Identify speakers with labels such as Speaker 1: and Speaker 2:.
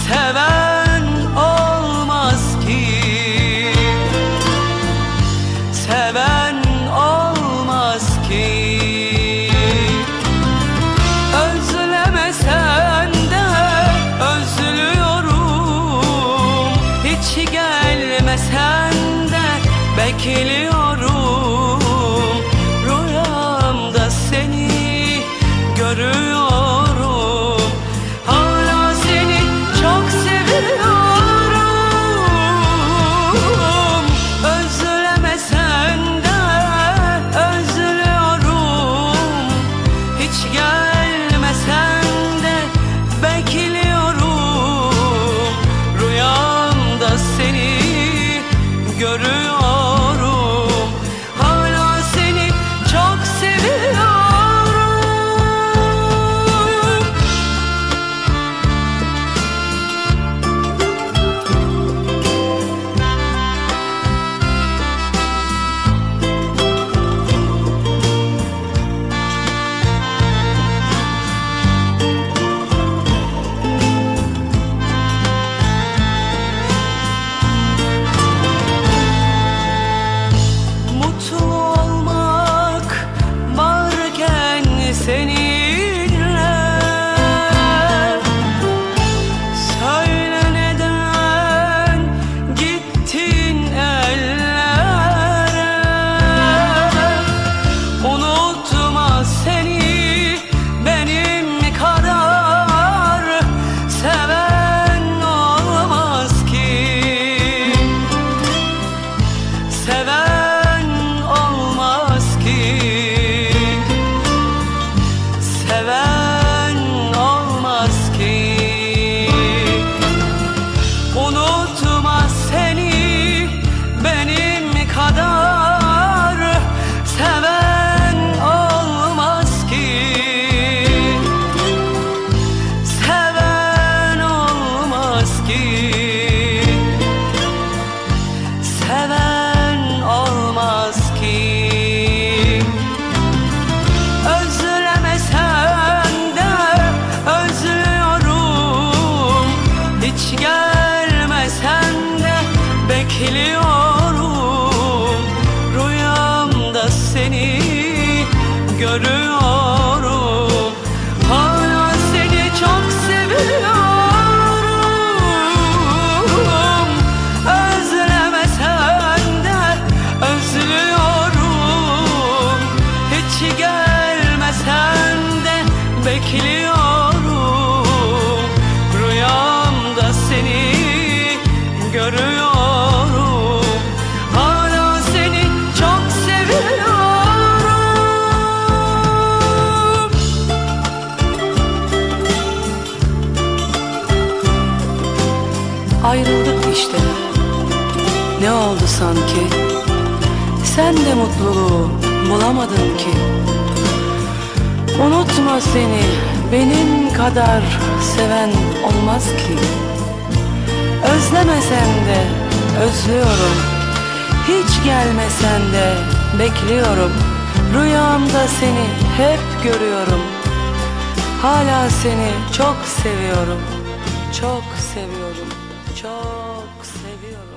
Speaker 1: seven olmaz ki, seven olmaz ki. Özlemesen de özlüyorum, hiç gelmesen de bekliyorum. Rüyamda seni görüyorum, hala seni çok seviyorum. Özlemesen de özlüyorum, hiç gelmesen de bekliyorum. Rüyamda seni görüyorum, hala seni çok seviyorum. Seninle söyle neden gittin ellere. Unutma seni benim kadar seven olmaz ki, seven olmaz ki. Seven olmaz ki. Unutma seni benim kadar seven olmaz ki, seven olmaz ki. Seven olmaz ki. Hiç gelmesen de bekliyorum. Rüyamda seni görüyorum, hala seni çok seviyorum. Özlemesen de özlüyorum, hiç gelmesen de bekliyorum. Rüyamda seni görüyorum, hala seni çok seviyorum. Ayrıldık işte, ne oldu sanki? Sen de mutluluğu bulamadın ki. Unutma seni benim kadar seven olmaz ki. Özlemesen de özlüyorum, hiç gelmesen de bekliyorum. Rüyamda seni hep görüyorum, hala seni çok seviyorum. Çok seviyorum, çok seviyorum.